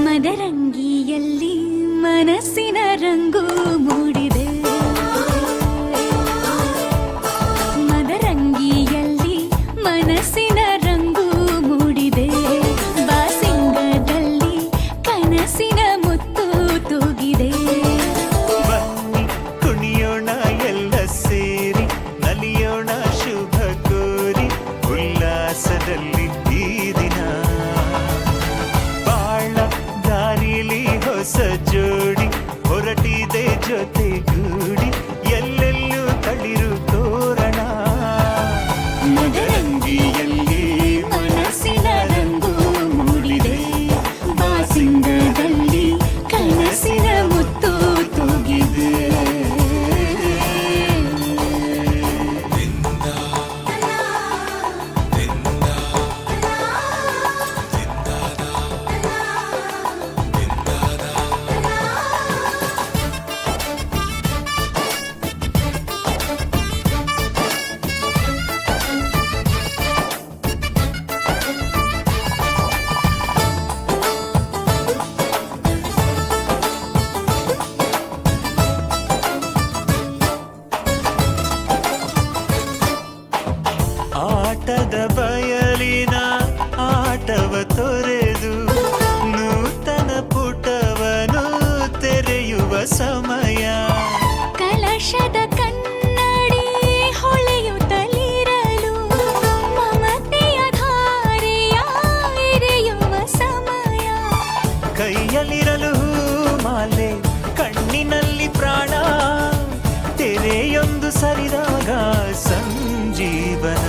ಮದರಂಗಿಯಲ್ಲಿ ಮನಸ್ಸಿನ ರಂಗು ಮೂಡಿದೆ. ಮದರಂಗಿಯಲ್ಲಿ ಮನಸ್ಸಿನ ರಂಗು ಮೂಡಿದೆ. ಬಾಸಿಂಗದಲ್ಲಿ ಕನಸಿನ ಮುತ್ತು ತೂಗಿದೆ. ಬನ್ನಿ ಕುಣಿಯೋಣ ಎಲ್ಲ ಸೇರಿ, ನಲಿಯೋಣ ಶುಭ ಕೋರಿ, ಉಲ್ಲಾಸದಲ್ಲಿ ಈ ದಿನ. ಬಾಳ ದಾರಿಲಿ ಹೊಸ ಜೋಡಿ ಹೊರಟಿದೆ ಜೊತೆಗೂಡಿ, ಎಲ್ಲೆಲ್ಲೂ ತಳಿರು ತೋರಣ. ಮದರಂಗಿಯಲ್ಲಿ ಮನಸ್ಸಿನ ರಂಗು ಮೂಡಿದೆ. ಬಾಸಿಂಗದಲ್ಲಿ ಕನಸಿನ ಮುತ್ತು ತೂಗಿದೆ. ಆಟದ ಬಯಲಿನ ಆಟವ ತೊರೆದು ನೂತನ ಪುಟವನು ತೆರೆಯುವ ಸಮಯ. ಕಲಶದ ಕನ್ನಡಿ ಹೊಳೆಯುತ್ತಲಿರಲು ಮಮತೆಯ ಧಾರೆಯ ಎರೆಯುವ ಸಮಯ. ಕೈಯಲ್ಲಿರಲು ಮಾಲೆ, ಕಣ್ಣಿನಲ್ಲಿ ಪ್ರಾಣ, ತೆರೆಯೊಂದು ಸರಿದಾಗ ಸಂಜೀವನ.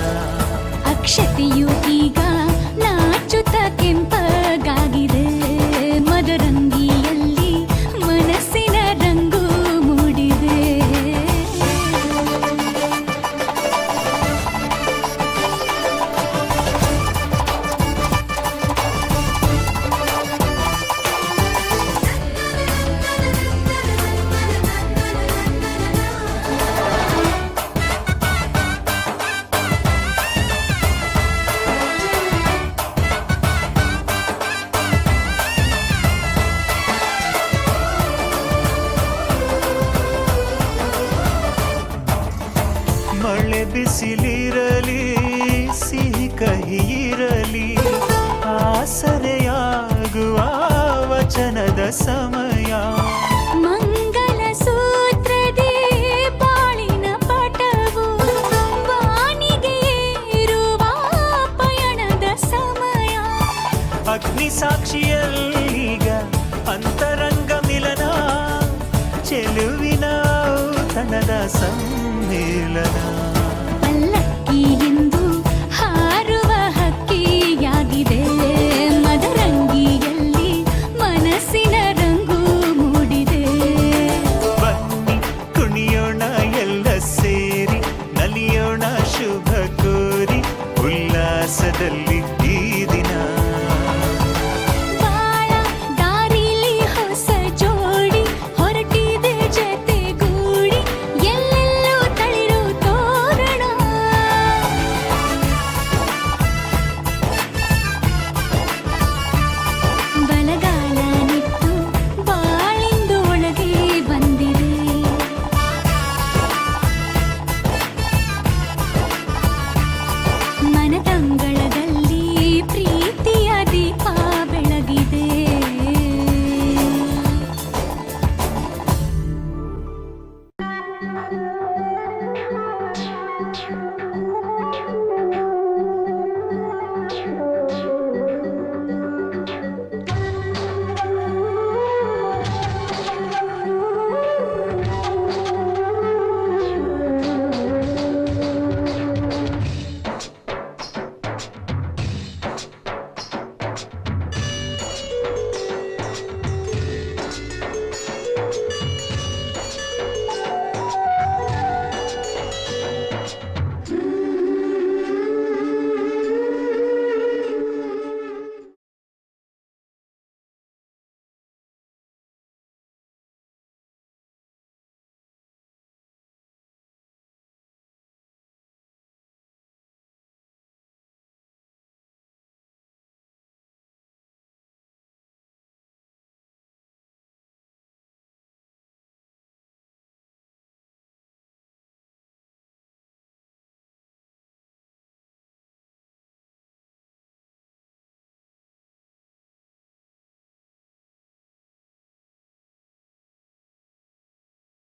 ಅಕ್ಷತೆಯು ಈಗ ನಾಚುತ್ತ ಕೆಂಪಗಾಗಿದೆ. ಮದರಂಗಿಯಲ್ಲಿ ಮನಸ್ಸಿನ ರಂಗು ಮೂಡಿದೆ. ಮಳೆ ಬಿಸಿಲಿರಲಿ, ಸಿಹಿ ಕಹಿ ಇರಲಿ, ಆಸರೆಯಾಗುವ ವಚನದ ಸಮಯ. ಮಂಗಲ ಸೂತ್ರದಿ ಬಾಳಿನ ಪಟವು ವಾನಿಗೆ ಏರುವ ಪಯಣದ ಸಮಯ. ಅಗ್ನಿ ಸಾಕ್ಷಿಯಲ್ಲೀಗ ಅಂತರಂಗ ಮಿಲನ, ಚೆಲುವಿನ ತನದ ಸಮ್ಮೇಳನ.